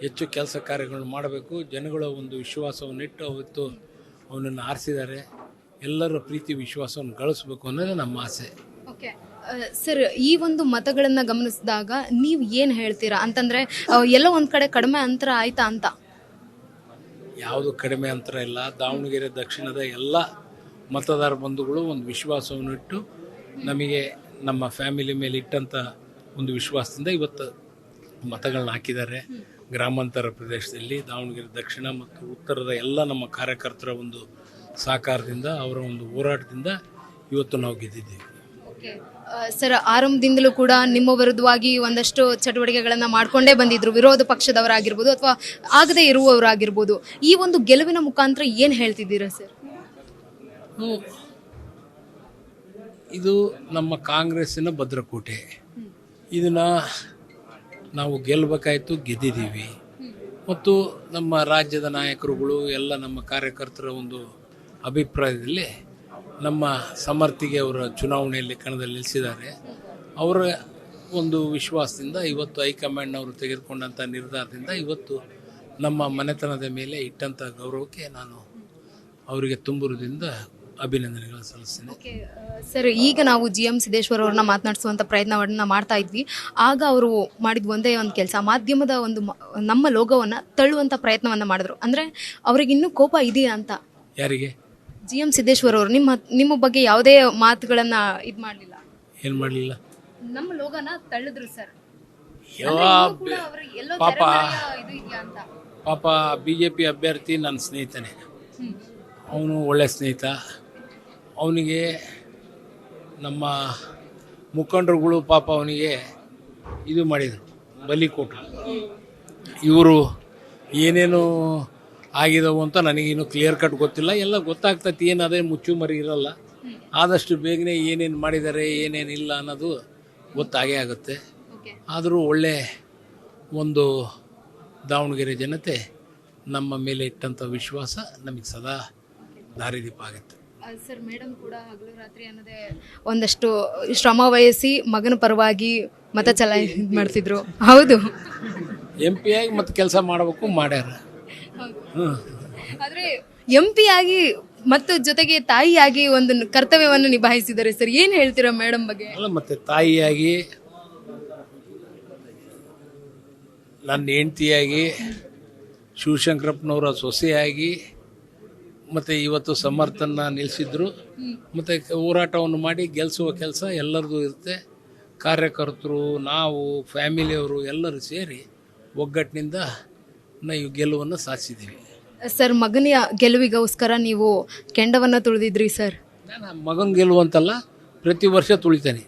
ಹೆಚ್ಚು ಕೆಲಸ ಕಾರ್ಯಗಳನ್ನು ಮಾಡಬೇಕು. ಜನಗಳ ಒಂದು ವಿಶ್ವಾಸವನ್ನಿಟ್ಟು ಅವತ್ತು ಅವನನ್ನು ಆರಿಸಿದ್ದಾರೆ. ಎಲ್ಲರ ಪ್ರೀತಿ ವಿಶ್ವಾಸವನ್ನು ಗಳಿಸಬೇಕು ಅನ್ನೋದೇ ನಮ್ಮ ಆಸೆ. ಓಕೆ ಸರ್, ಈ ಒಂದು ಮತಗಳನ್ನು ಗಮನಿಸಿದಾಗ ನೀವು ಏನು ಹೇಳ್ತೀರಾ ಅಂತಂದರೆ ಎಲ್ಲೋ ಒಂದು ಕಡೆ ಕಡಿಮೆ ಅಂತರ ಆಯ್ತಾ ಅಂತ? ಯಾವುದು ಕಡಿಮೆ ಅಂತರ ಇಲ್ಲ. ದಾವಣಗೆರೆ ದಕ್ಷಿಣದ ಎಲ್ಲ ಮತದಾರ ಬಂಧುಗಳು ಒಂದು ವಿಶ್ವಾಸವನ್ನಿಟ್ಟು ನಮಗೆ ನಮ್ಮ ಫ್ಯಾಮಿಲಿ ಮೇಲೆ ಇಟ್ಟಂಥ ಒಂದು ವಿಶ್ವಾಸದಿಂದ ಇವತ್ತು ಮತಗಳನ್ನ ಹಾಕಿದ್ದಾರೆ. ಗ್ರಾಮಾಂತರ ಪ್ರದೇಶದಲ್ಲಿ ದಾವಣಗೆರೆ ದಕ್ಷಿಣ ಮತ್ತು ಉತ್ತರದ ಎಲ್ಲ ನಮ್ಮ ಕಾರ್ಯಕರ್ತರ ಒಂದು ಸಹಕಾರದಿಂದ, ಅವರ ಒಂದು ಹೋರಾಟದಿಂದ ಇವತ್ತು ನಾವು ಗೆದ್ದಿದ್ದೀವಿ. ಸರ್, ಆರಂಭದಿಂದಲೂ ಕೂಡ ನಿಮ್ಮ ವಿರುದ್ಧವಾಗಿ ಒಂದಷ್ಟು ಚಟುವಟಿಕೆಗಳನ್ನು ಮಾಡಿಕೊಂಡೇ ಬಂದಿದ್ರು, ವಿರೋಧ ಪಕ್ಷದವರಾಗಿರ್ಬೋದು ಅಥವಾ ಆಗದೇ ಇರುವವರಾಗಿರ್ಬೋದು. ಈ ಒಂದು ಗೆಲುವಿನ ಮುಖಾಂತರ ಏನು ಹೇಳ್ತಿದ್ದೀರಾ ಸರ್? ಇದು ನಮ್ಮ ಕಾಂಗ್ರೆಸ್ಸಿನ ಭದ್ರಕೋಟೆ. ಇದನ್ನು ನಾವು ಗೆಲ್ಲಬೇಕಾಯ್ತು, ಗೆದ್ದಿದ್ದೀವಿ. ಮತ್ತು ನಮ್ಮ ರಾಜ್ಯದ ನಾಯಕರುಗಳು ಎಲ್ಲ ನಮ್ಮ ಕಾರ್ಯಕರ್ತರ ಒಂದು ಅಭಿಪ್ರಾಯದಲ್ಲಿ ನಮ್ಮ ಸಮರ್ಥಿಗೆ ಅವರ ಚುನಾವಣೆಯಲ್ಲಿ ಕಣದಲ್ಲಿ ನಿಲ್ಲಿಸಿದ್ದಾರೆ. ಅವರ ಒಂದು ವಿಶ್ವಾಸದಿಂದ ಇವತ್ತು ಹೈಕಮಾಂಡ್ನವರು ತೆಗೆದುಕೊಂಡಂಥ ನಿರ್ಧಾರದಿಂದ ಇವತ್ತು ನಮ್ಮ ಮನೆತನದ ಮೇಲೆ ಇಟ್ಟಂಥ ಗೌರವಕ್ಕೆ ನಾನು ಅವರಿಗೆ ತುಂಬುವುದರಿಂದ ಅಭಿನಂದನೆಗಳನ್ನು ಸಲ್ಲಿಸ್ತೇನೆ. ಸರ್, ಈಗ ನಾವು GM ಸಿದ್ದೇಶ್ವರ್ ಅವ್ರನ್ನ ಮಾತನಾಡಿಸುವಂಥ ಪ್ರಯತ್ನವನ್ನು ಮಾಡ್ತಾ ಇದ್ವಿ. ಆಗ ಅವರು ಮಾಡಿದ ಒಂದೇ ಒಂದು ಕೆಲಸ, ಮಾಧ್ಯಮದ ಒಂದು ನಮ್ಮ ಲೋಗೋವನ್ನು ತಳ್ಳುವಂಥ ಪ್ರಯತ್ನವನ್ನು ಮಾಡಿದ್ರು. ಅಂದರೆ ಅವ್ರಿಗೆ ಇನ್ನೂ ಕೋಪ ಇದೆಯಾ ಅಂತ? ಯಾರಿಗೆ? GM ಸಿದ್ದೇಶ್ವರ್ ಅವರು ನಿಮ್ಮ ಬಗ್ಗೆ ಯಾವುದೇ ಮಾತುಗಳನ್ನು ಇದು ಮಾಡಲಿಲ್ಲ. ಏನು ಮಾಡಲಿಲ್ಲ? ನಮ್ಮ ಲೋಗೋನ ತಳ್ಳಿದ್ರು ಸರ್. ಪಾಪ BJP ಅಭ್ಯರ್ಥಿ ನನ್ನ ಸ್ನೇಹಿತನೇ. ಅವನು ಒಳ್ಳೆ ಸ್ನೇಹಿತ. ಅವನಿಗೆ ನಮ್ಮ ಮುಖಂಡರುಗಳು ಪಾಪ ಅವನಿಗೆ ಇದು ಮಾಡಿದರು, ಬಲಿ ಕೊಟ್ಟರು. ಇವರು ಏನೇನು ಆಗಿದವು ಅಂತ ನನಗೇನು ಕ್ಲಿಯರ್ ಕಟ್ ಗೊತ್ತಿಲ್ಲ. ಎಲ್ಲ ಗೊತ್ತಾಗ್ತೈತಿ, ಏನು ಅದೇ ಮುಚ್ಚುಮರಿ ಇರಲ್ಲ. ಆದಷ್ಟು ಬೇಗನೆ ಏನೇನು ಮಾಡಿದ್ದಾರೆ ಏನೇನಿಲ್ಲ ಅನ್ನೋದು ಗೊತ್ತಾಗೇ ಆಗುತ್ತೆ. ಆದರೂ ಒಳ್ಳೆ ಒಂದು ದಾವಣಗೆರೆ ಜನತೆ ನಮ್ಮ ಮೇಲೆ ಇಟ್ಟಂಥ ವಿಶ್ವಾಸ ನಮಗೆ ಸದಾ ದಾರಿದೀಪ ಆಗುತ್ತೆ. ಸರ್, ಮೇಡಮ್ ಕೂಡ ಹಗಲು ರಾತ್ರಿ ಅನ್ನೋದೇ ಒಂದಷ್ಟು ಶ್ರಮ ವಹಿಸಿ ಮಗನ ಪರವಾಗಿ ಮತ ಚಲಾಯಿಸಿ ಮಾಡ್ತಿದ್ರು. ಹೌದು, MP ಆಗಿ ಮತ್ತೆ ಕೆಲಸ ಮಾಡಬೇಕು, ಮಾಡ್ಯಾರ. ಆದರೆ MP ಆಗಿ ಮತ್ತು ಜೊತೆಗೆ ತಾಯಿಯಾಗಿ ಒಂದು ಕರ್ತವ್ಯವನ್ನು ನಿಭಾಯಿಸಿದ್ದಾರೆ ಸರ್. ಏನು ಹೇಳ್ತೀರಾ ಮೇಡಮ್ ಬಗ್ಗೆ? ಅಲ್ಲ, ಮತ್ತೆ ತಾಯಿಯಾಗಿ, ನನ್ನ ಹೆಂಡತಿಯಾಗಿ, ಶಿವಶಂಕರಪ್ಪನವರ ಸೊಸೆಯಾಗಿ, ಮತ್ತು ಇವತ್ತು ಸಮರ್ಥನ ನಿಲ್ಲಿಸಿದ್ರು. ಮತ್ತು ಹೋರಾಟವನ್ನು ಮಾಡಿ ಗೆಲ್ಲಿಸುವ ಕೆಲಸ ಎಲ್ಲರದು ಇರುತ್ತೆ. ಕಾರ್ಯಕರ್ತರು, ನಾವು, ಫ್ಯಾಮಿಲಿಯವರು ಎಲ್ಲರೂ ಸೇರಿ ಒಗ್ಗಟ್ಟಿನಿಂದ ನಾವು ಗೆಲುವನ್ನು ಸಾಧಿಸಿದ್ದೀವಿ. ಸರ್, ಮಗನ ಗೆಲುವಿಗೋಸ್ಕರ ನೀವು ಕೆಂಡವನ್ನು ತುಳಿದಿದ್ರಿ ಸರ್. ನಾನು ಮಗನ ಗೆಲುವಂತಲ್ಲ, ಪ್ರತಿ ವರ್ಷ ತುಳಿತೇನೆ.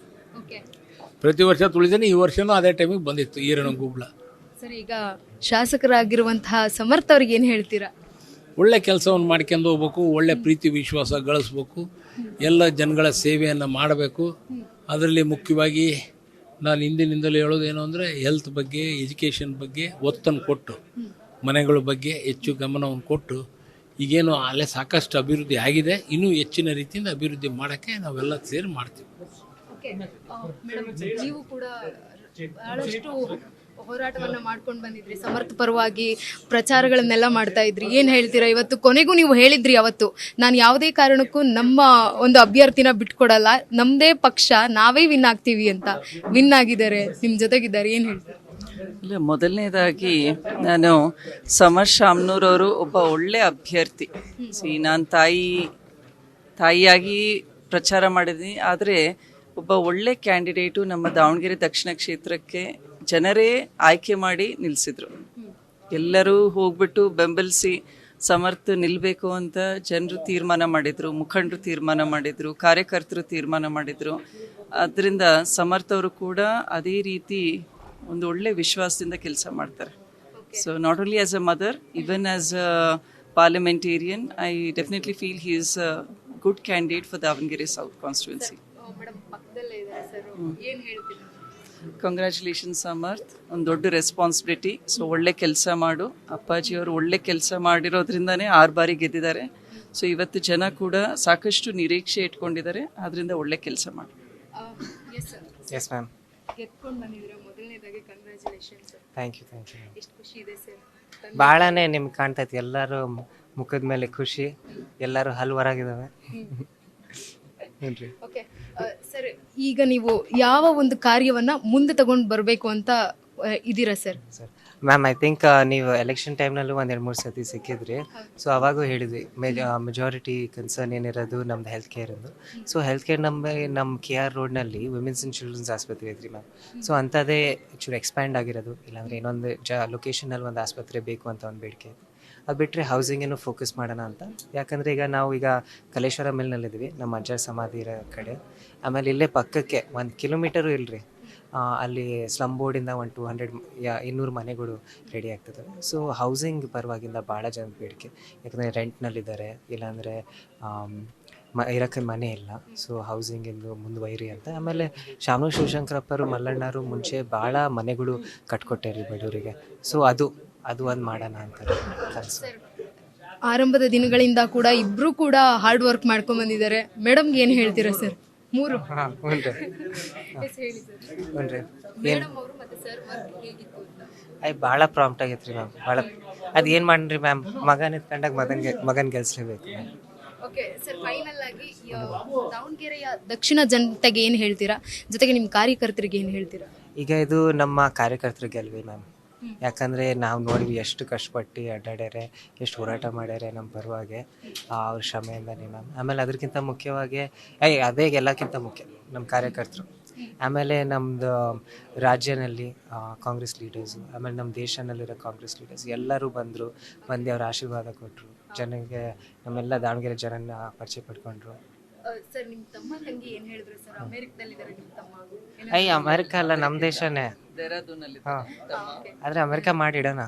ಈ ವರ್ಷನೂ ಅದೇ ಟೈಮಿಗೆ ಬಂದಿತ್ತು ಈರನಗುಬ್ಳ. ಸರ್, ಈಗ ಶಾಸಕರಾಗಿರುವಂತಹ ಸಮರ್ಥ ಅವ್ರಿಗೆ ಏನು ಹೇಳ್ತೀರಾ? ಒಳ್ಳೆ ಕೆಲಸವನ್ನು ಮಾಡ್ಕೊಂಡು ಹೋಗ್ಬೇಕು, ಒಳ್ಳೆ ಪ್ರೀತಿ ವಿಶ್ವಾಸ ಗಳಿಸ್ಬೇಕು, ಎಲ್ಲ ಜನಗಳ ಸೇವೆಯನ್ನು ಮಾಡಬೇಕು. ಅದರಲ್ಲಿ ಮುಖ್ಯವಾಗಿ ನಾನು ಹಿಂದಿನಿಂದಲೂ ಹೇಳೋದೇನು ಅಂದರೆ ಹೆಲ್ತ್ ಬಗ್ಗೆ, ಎಜುಕೇಷನ್ ಬಗ್ಗೆ ಒತ್ತನ್ನು ಕೊಟ್ಟು, ಮನೆಗಳ ಬಗ್ಗೆ ಹೆಚ್ಚು ಗಮನವನ್ನು ಕೊಟ್ಟು, ಈಗೇನು ಅಲ್ಲೇ ಸಾಕಷ್ಟು ಅಭಿವೃದ್ಧಿ ಆಗಿದೆ, ಇನ್ನೂ ಹೆಚ್ಚಿನ ರೀತಿಯಿಂದ ಅಭಿವೃದ್ಧಿ ಮಾಡೋಕ್ಕೆ ನಾವೆಲ್ಲ ಸೇರಿ ಮಾಡ್ತೀವಿ. ನೀವು ಕೂಡ ಬಹಳಷ್ಟು ಹೋರಾಟವನ್ನು ಮಾಡ್ಕೊಂಡು ಬಂದಿದ್ರಿ, ಸಮರ್ಥ ಪರವಾಗಿ ಪ್ರಚಾರಗಳನ್ನೆಲ್ಲ ಮಾಡ್ತಾ ಇದ್ರಿ. ಏನು ಹೇಳ್ತೀರಾ? ಇವತ್ತು ಕೊನೆಗೂ ನೀವು ಹೇಳಿದ್ರಿ, ಅವತ್ತು ನಾನು ಯಾವುದೇ ಕಾರಣಕ್ಕೂ ನಮ್ಮ ಒಂದು ಅಭ್ಯರ್ಥಿನ ಬಿಟ್ಕೊಡಲ್ಲ, ನಮ್ಮದೇ ಪಕ್ಷ ನಾವೇ ವಿನ್ ಆಗ್ತೀವಿ ಅಂತ. ವಿನ್ ಆಗಿದ್ದಾರೆ, ನಿಮ್ಮ ಜೊತೆಗಿದ್ದಾರೆ. ಏನು ಹೇಳ್ತೀರಾ? ಇಲ್ಲ, ಮೊದಲನೇದಾಗಿ ನಾನು ಸಮರ್ ಶಾಮ್ನೂರವರು ಒಬ್ಬ ಒಳ್ಳೆ ಅಭ್ಯರ್ಥಿ. ನಾನು ತಾಯಿಯಾಗಿ ಪ್ರಚಾರ ಮಾಡಿದ್ದೀನಿ, ಆದರೆ ಒಬ್ಬ ಒಳ್ಳೆ ಕ್ಯಾಂಡಿಡೇಟು ನಮ್ಮ ದಾವಣಗೆರೆ ದಕ್ಷಿಣ ಕ್ಷೇತ್ರಕ್ಕೆ ಜನರೇ ಆಯ್ಕೆ ಮಾಡಿ ನಿಲ್ಲಿಸಿದ್ರು. ಎಲ್ಲರೂ ಹೋಗ್ಬಿಟ್ಟು ಬೆಂಬಲಿಸಿ ಸಮರ್ಥ ನಿಲ್ಲಬೇಕು ಅಂತ ಜನರು ತೀರ್ಮಾನ ಮಾಡಿದರು, ಮುಖಂಡರು ತೀರ್ಮಾನ ಮಾಡಿದರು, ಕಾರ್ಯಕರ್ತರು ತೀರ್ಮಾನ ಮಾಡಿದರು. ಅದರಿಂದ ಸಮರ್ಥ ಅವರು ಕೂಡ ಅದೇ ರೀತಿ ಒಂದು ಒಳ್ಳೆ ವಿಶ್ವಾಸದಿಂದ ಕೆಲಸ ಮಾಡ್ತಾರೆ. So not only as a mother, even as a parliamentarian, I definitely feel he is a good candidate for Davanagere south constituency. Congratulation Samarth, ಒಂದು ದೊಡ್ಡ ರೆಸ್ಪಾನ್ಸಿಬಿಲಿಟಿ. ಸೊ ಒಳ್ಳೆ ಕೆಲಸ ಮಾಡು. ಅಪ್ಪಾಜಿಯವರು ಒಳ್ಳೆ ಕೆಲಸ ಮಾಡಿರೋದ್ರಿಂದನೇ 6 ಬಾರಿ ಗೆದ್ದಿದ್ದಾರೆ. ಸೊ ಇವತ್ತು ಜನ ಕೂಡ ಸಾಕಷ್ಟು ನಿರೀಕ್ಷೆ ಇಟ್ಕೊಂಡಿದ್ದಾರೆ, ಅದರಿಂದ ಒಳ್ಳೆ ಕೆಲಸ ಮಾಡು. Yes ma'am. ಗೆದ್ಕೊಂಡು ಬಂದಿದ್ದೀರಾ, ಮೊದಲನೇದಾಗಿ ಕಂಗ್ರ್ಯಾಚುಲೇಷನ್ಸ್. Thank you ma'am. ಎಷ್ಟು ಖುಷಿ ಇದೆ ಸರ್. ಭಾಳನೇ ನಿಮ್ಗೆ ಕಾಣ್ತೈತಿ ಎಲ್ಲರೂ ಮುಖದ ಮೇಲೆ ಖುಷಿ, ಎಲ್ಲರೂ ಹಲ್ವರಾಗಿದ್ದಾವೆ. ಹ್ಞೂ ರೀ. ಓಕೆ ಸರ್, ಈಗ ನೀವು ಯಾವ ಒಂದು ಕಾರ್ಯವನ್ನ ಮುಂದೆ ತಗೊಂಡು ಬರಬೇಕು ಅಂತ ಇದ್ದೀರಾ sir? Sir ma'am, I think ನೀವು ಎಲೆಕ್ಷನ್ ಟೈಮ್ನಲ್ಲೂ ಒಂದು 2-3 ಸತಿ ಸಿಕ್ಕಿದ್ರಿ. ಸೊ ಅವಾಗೂ ಹೇಳಿದ್ವಿ ಮೆಜಾರಿಟಿ ಕನ್ಸರ್ನ್ ಏನಿರೋದು ನಮ್ದು ಹೆಲ್ತ್ ಕೇರಿಂದು. ಸೊ ಹೆಲ್ತ್ ಕೇರ್ ನಮ್ಮ KR ರೋಡ್ನಲ್ಲಿ ವಿಮೆನ್ಸ್ ಆ್ಯಂಡ್ ಚಿಲ್ಡ್ರನ್ಸ್ ಆಸ್ಪತ್ರೆ ಐತ್ರಿ ಮ್ಯಾಮ್. ಸೊ ಅಂಥದ್ದೇ ಆ್ಯಕ್ಚುಲಿ ಎಕ್ಸ್ಪ್ಯಾಂಡ್ ಆಗಿರೋದು, ಇಲ್ಲಾಂದರೆ ಇನ್ನೊಂದು ಲೊಕೇಶನಲ್ಲಿ ಒಂದು ಆಸ್ಪತ್ರೆ ಬೇಕು ಅಂತ ಒಂದು ಬೇಡಿಕೆ. ಅದು ಬಿಟ್ಟರೆ ಹೌಸಿಂಗೇನು ಫೋಕಸ್ ಮಾಡೋಣ ಅಂತ. ಯಾಕಂದರೆ ಈಗ ಕಲೇಶ್ವರ ಮಿಲ್ನಲ್ಲಿದ್ದೀವಿ, ನಮ್ಮ ಅಜ್ಜ ಸಮಾಧಿ ಇರೋ ಕಡೆ. ಆಮೇಲೆ ಇಲ್ಲೇ ಪಕ್ಕಕ್ಕೆ 1 ಕಿಲೋಮೀಟರು ಇಲ್ಲರಿ, ಅಲ್ಲಿ ಸ್ಲಮ್ ಬೋರ್ಡಿಂದ 200 ಮನೆಗಳು ರೆಡಿ ಆಗ್ತದೆ. ಸೊ ಹೌಸಿಂಗ್ ಪರವಾಗಿಂದ ಭಾಳ ಜನ ಬೇಡಿಕೆ, ಯಾಕಂದರೆ ರೆಂಟ್ನಲ್ಲಿದ್ದಾರೆ, ಇಲ್ಲಾಂದರೆ ಇರೋಕ್ಕೆ ಮನೆ ಇಲ್ಲ. ಸೊ ಹೌಸಿಂಗಿಂದು ಮುಂದುವೈರಿ ಅಂತ. ಆಮೇಲೆ ಶಾಮನೂರು ಶಿವಶಂಕರಪ್ಪರು, ಮಲ್ಲಣ್ಣರು ಮುಂಚೆ ಭಾಳ ಮನೆಗಳು ಕಟ್ಕೊಟ್ಟಾರಿ ಬಡವರಿಗೆ. ಸೊ ಅದು ಒಂದು ಮಾಡೋಣ ಅಂತ ಕನಸು. ಆರಂಭದ ದಿನಗಳಿಂದ ಕೂಡ ಇಬ್ರು ಕೂಡ ಹಾರ್ಡ್ ವರ್ಕ್ ಮಾಡ್ಕೊಂಡ್ ಬಂದಿದ್ದಾರೆ. ಮೇಡಮ್ಗೆ ಏನು ಹೇಳ್ತೀರಾ ಸರ್? 3 ಹಾಂ ಹ್ಞೂ ರೀ. ಹ್ಞೂ ರೀ. ಭಾಳ ಪ್ರಾಂಪ್ಟ್ ಆಗೈತೆ ರೀ ಮ್ಯಾಮ್. ಭಾಳ ಅದು ಏನು ಮಾಡ್ರಿ ಮ್ಯಾಮ್, ಮಗನ ಎತ್ಕೊಂಡಾಗ ಮಗನ ಗೆಲ್ಸ್ಲೇಬೇಕು. ಓಕೆ ಸರ್, ಫೈನಲ್ ಆಗಿ ದಾವಣಗೆರೆಯ ದಕ್ಷಿಣ ಜನತೆಗೆ ಏನು ಹೇಳ್ತೀರಾ, ಜೊತೆಗೆ ನಿಮ್ಮ ಕಾರ್ಯಕರ್ತರಿಗೆ ಏನು ಹೇಳ್ತೀರಾ? ಈಗ ಇದು ನಮ್ಮ ಕಾರ್ಯಕರ್ತರಿಗೆ ಅಲ್ವೇ ಮ್ಯಾಮ್, ಯಾಕಂದರೆ ನಾವು ನೋಡಿದ್ವಿ ಎಷ್ಟು ಕಷ್ಟಪಟ್ಟು ಅಡ್ಡಾಡ್ಯಾರೆ, ಎಷ್ಟು ಹೋರಾಟ ಮಾಡ್ಯಾರೆ ನಮ್ಮ ಪರವಾಗಿ, ಅವ್ರ ಶ್ರಮೆಯಿಂದನೇ ಮ್ಯಾಮ್. ಆಮೇಲೆ ಅದಕ್ಕಿಂತ ಮುಖ್ಯವಾಗಿ ಅದೇ ಎಲ್ಲಕ್ಕಿಂತ ಮುಖ್ಯ ನಮ್ಮ ಕಾರ್ಯಕರ್ತರು. ಆಮೇಲೆ ನಮ್ಮದು ರಾಜ್ಯದಲ್ಲಿ ಕಾಂಗ್ರೆಸ್ ಲೀಡರ್ಸು, ಆಮೇಲೆ ನಮ್ಮ ದೇಶದಲ್ಲಿರೋ ಕಾಂಗ್ರೆಸ್ ಲೀಡರ್ಸ್ ಎಲ್ಲರೂ ಬಂದು ಅವ್ರ ಆಶೀರ್ವಾದ ಕೊಟ್ಟರು. ಜನಕ್ಕೆ ನಮ್ಮೆಲ್ಲ ದಾವಣಗೆರೆ ಜನನ ಪರಿಚಯ ಪಡ್ಕೊಂಡ್ರು. ಸರ್, ನಿಮ್ಮ ತಮ್ಮ ತಂಗಿ ಏನು ಹೇಳಿದ್ರು ಸರ್? ಅಮೆರಿಕದಲ್ಲಿದ್ದಾರೆ ನಿಮ್ಮ ತಮ್ಮ. ಅಮೆರಿಕ ಅಲ್ಲ, ನಮ್ಮ ದೇಶನೇ. ಹಾಂ, ಆದರೆ ಅಮೆರಿಕ ಮಾಡಿಡೋಣ.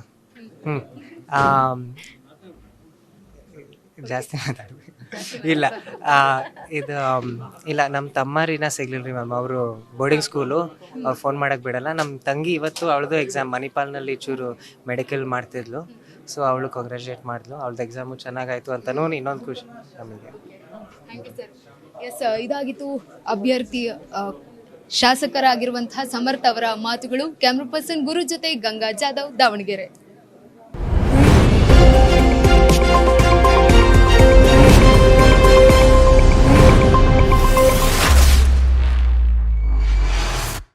ಜಾಸ್ತಿ ಮಾತಾಡ್ಬೇಕು ಇಲ್ಲ. ಇಲ್ಲ, ನಮ್ಮ ತಮ್ಮರಿನ ಸಿಗ್ಲಿಲ್ಲ ರೀ ಮ್ಯಾಮ್. ಅವರು ಬೋರ್ಡಿಂಗ್ ಸ್ಕೂಲು, ಅವ್ರು ಫೋನ್ ಮಾಡೋಕ್ಕೆ ಬಿಡಲ್ಲ. ನಮ್ಮ ತಂಗಿ ಇವತ್ತು ಅವಳದು ಎಕ್ಸಾಮ್ ಮಣಿಪಾಲ್ನಲ್ಲಿ ಚೂರು ಮೆಡಿಕಲ್ ಮಾಡ್ತಿದ್ಲು. ಸೊ ಅವಳು ಕಾಂಗ್ರ್ಯಾಚುಲೇಟ್ ಮಾಡಿದ್ಲು, ಅವಳದು ಎಕ್ಸಾಮು ಚೆನ್ನಾಗಾಯಿತು ಅಂತನೂ ಇನ್ನೊಂದು ಖುಷಿ ನಮಗೆ. Thank you sir. ಎಸ್, ಇದಾಗಿತ್ತು ಅಭ್ಯರ್ಥಿ ಶಾಸಕರಾಗಿರುವಂತಹ ಸಮರ್ಥ ಅವರ ಮಾತುಗಳು. ಕ್ಯಾಮ್ರಾ ಪರ್ಸನ್ ಗುರು ಜೊತೆ ಗಂಗಾ ಜಾಧವ್, ದಾವಣಗೆರೆ.